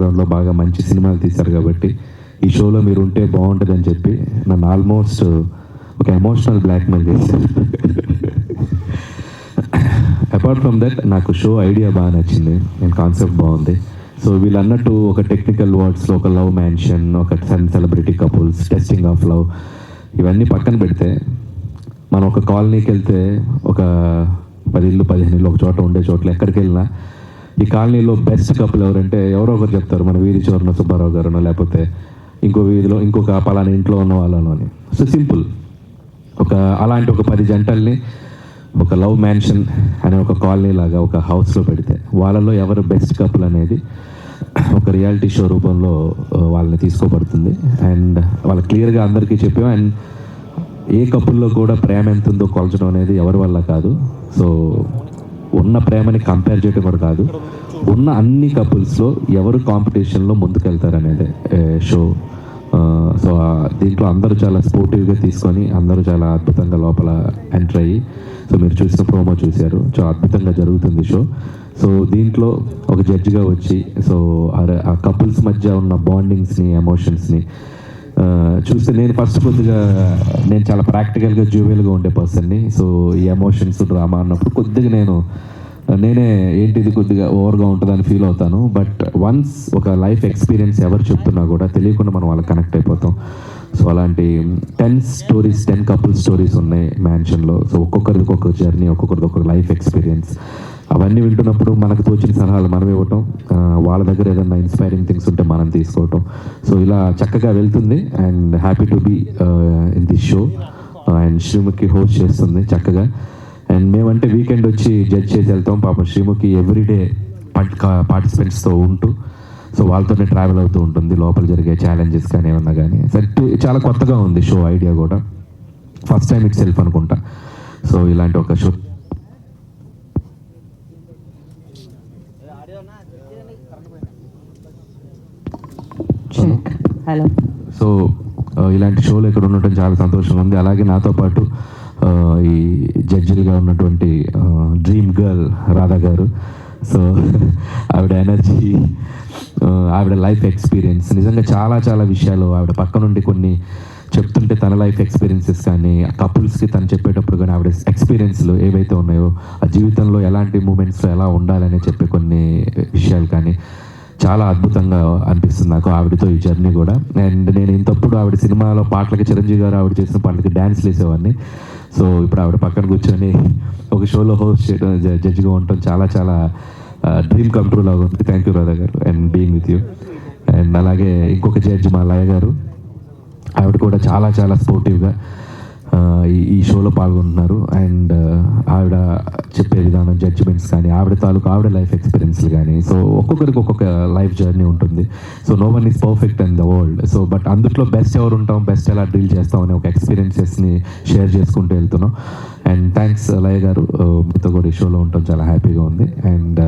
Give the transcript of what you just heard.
బ్యాక్గ్రౌండ్లో బాగా మంచి సినిమాలు తీశారు కాబట్టి ఈ షోలో మీరు ఉంటే బాగుంటుందని చెప్పి నన్ను ఆల్మోస్ట్ ఒక ఎమోషనల్ బ్లాక్మెయిల్ చేశారు. అపార్ట్ ఫ్రమ్ దట్ నాకు షో ఐడియా బాగా నచ్చింది అండ్ కాన్సెప్ట్ బాగుంది. సో వీళ్ళు అన్నట్టు ఒక టెక్నికల్ వర్డ్స్లో ఒక లవ్ మ్యాన్షన్, ఒక celebrity couples, testing of love, ఇవన్నీ పక్కన పెడితే మనం ఒక కాలనీకి వెళ్తే ఒక 10 ఇళ్ళు 15 ఇళ్ళు ఒక చోట ఉండే చోట్ల ఎక్కడికి వెళ్ళినా ఈ కాలనీలో బెస్ట్ కపుల్ ఎవరంటే ఎవరో ఒకరు చెప్తారు, మన వీధి చివరన సుబ్బారావు గారునో లేకపోతే ఇంకో వీధిలో ఇంకొక పలానా ఇంట్లో ఉన్న వాళ్ళను అని. సో సింపుల్, అలాంటి ఒక 10 జంటల్ని ఒక లవ్ మ్యాన్షన్ అనే ఒక కాలనీ లాగా ఒక హౌస్లో పెడితే వాళ్ళలో ఎవరు బెస్ట్ కపుల్ అనేది ఒక రియాలిటీ షో రూపంలో వాళ్ళని తీసుకోబడుతుంది. అండ్ వాళ్ళు క్లియర్గా అందరికీ చెప్పాం. అండ్ ఏ కపుల్లో కూడా ప్రేమ ఎంత ఉందో కొలచడం అనేది ఎవరి వల్ల కాదు. సో ఉన్న ప్రేమని కంపేర్ చేయడం కూడా కాదు, ఉన్న అన్ని కపుల్స్లో ఎవరు కాంపిటీషన్లో ముందుకెళ్తారనేదే షో. సో దీంట్లో అందరూ చాలా స్పోర్టివ్గా తీసుకొని అందరూ చాలా అద్భుతంగా లోపల ఎంటర్ అయ్యి, సో మీరు చూసిన ప్రోమో చూశారు, చాలా అద్భుతంగా జరుగుతుంది షో. సో దీంట్లో ఒక జడ్జిగా వచ్చి సో ఆ కపుల్స్ మధ్య ఉన్న బాండింగ్స్ని, ఎమోషన్స్ని చూస్తే నేను ఫస్ట్ కొద్దిగా నేను చాలా ప్రాక్టికల్గా జ్యూవెల్గా ఉండే పర్సన్ని. సో ఈ ఎమోషన్స్ డ్రామా అన్నప్పుడు కొద్దిగా నేనే ఏంటిది కొద్దిగా ఓవర్గా ఉంటుందని ఫీల్ అవుతాను. బట్ వన్స్ ఒక లైఫ్ ఎక్స్పీరియన్స్ ఎవరు చెప్తున్నా కూడా తెలియకుండా మనం వాళ్ళకి కనెక్ట్ అయిపోతాం. సో అలాంటి 10 కపుల్ స్టోరీస్ ఉన్నాయి మ్యాన్షన్లో. సో ఒక్కొక్కరిది ఒక్కొక్క జర్నీ, ఒక్కొక్కరిది ఒక్కొక్క లైఫ్ ఎక్స్పీరియన్స్. అవన్నీ వింటున్నప్పుడు మనకు తోచిన సలహాలు మనం ఇవ్వటం, వాళ్ళ దగ్గర ఏదైనా ఇన్స్పైరింగ్ థింగ్స్ ఉంటే మనం తీసుకోవటం. సో ఇలా చక్కగా వెళ్తుంది. And happy to be in this show. And Sreemukhi host చేస్తుంది చక్కగా. అండ్ మేమంటే వీకెండ్ వచ్చి జడ్జ్ చేసి వెళ్తాం. పాపం శ్రీముఖి ఎవ్రీడే పార్టిసిపెంట్స్తో ఉంటూ సో వాళ్ళతోనే ట్రావెల్ అవుతూ ఉంటుంది, లోపల జరిగే ఛాలెంజెస్ కానీ ఏమన్నా కానీ. సెట్ చాలా కొత్తగా ఉంది షో ఐడియా కూడా, ఫస్ట్ టైం ఇట్ సెల్ఫ్ అనుకుంటా. సో ఇలాంటి ఒక షో హలో. సో ఇలాంటి షోలు ఇక్కడ ఉండటం చాలా సంతోషంగా ఉంది. అలాగే నాతో పాటు ఈ జడ్జిలుగా ఉన్నటువంటి డ్రీమ్ గర్ల్ రాధా గారు. సో ఆవిడ ఎనర్జీ, ఆవిడ లైఫ్ ఎక్స్పీరియన్స్, నిజంగా చాలా చాలా విషయాలు ఆవిడ పక్క నుండి కొన్ని చెప్తుంటే తన లైఫ్ ఎక్స్పీరియన్సెస్ కానీ కపుల్స్కి తను చెప్పేటప్పుడు కానీ ఆవిడ ఎక్స్పీరియన్స్లు ఏవైతే ఉన్నాయో ఆ జీవితంలో ఎలాంటి మూమెంట్స్లో ఎలా ఉండాలని చెప్పే కొన్ని విషయాలు కానీ చాలా అద్భుతంగా అనిపిస్తుంది నాకు ఆవిడతో ఈ జర్నీ కూడా. అండ్ నేను ఇంతప్పుడు ఆవిడ సినిమాలో పాటలకి చిరంజీవి గారు ఆవిడ చేసిన పాటలకి డ్యాన్స్లు వేసేవాడిని. సో ఇప్పుడు ఆవిడ పక్కన కూర్చొని ఒక షోలో హోస్ట్ చేయడం, జడ్జిగా ఉండటం చాలా చాలా డ్రీమ్ కమ్ ట్రూ లాగా ఉంది. థ్యాంక్ యూ రాధా గారు and being with you. And అలాగే ఇంకొక జడ్జి మా లయ గారు, ఆవిడ కూడా చాలా చాలా స్పోర్టివ్గా ఈ షోలో పాల్గొంటున్నారు. అండ్ ఆవిడ చెప్పే విధానం, జడ్జిమెంట్స్ కానీ ఆవిడ లైఫ్ ఎక్స్పీరియన్స్లు కానీ, సో ఒక్కొక్కరికి ఒక్కొక్క లైఫ్ జర్నీ ఉంటుంది. So no one is perfect in the world. So but అందులో బెస్ట్ ఎవరు ఉంటాం, బెస్ట్ ఎలా డీల్ చేస్తాం అనే ఒక ఎక్స్పీరియన్సెస్ని షేర్ చేసుకుంటూ వెళ్తున్నాం. అండ్ థ్యాంక్స్ లయ గారు, మీతో కూడా ఈ షోలో ఉండటం చాలా హ్యాపీగా ఉంది. అండ్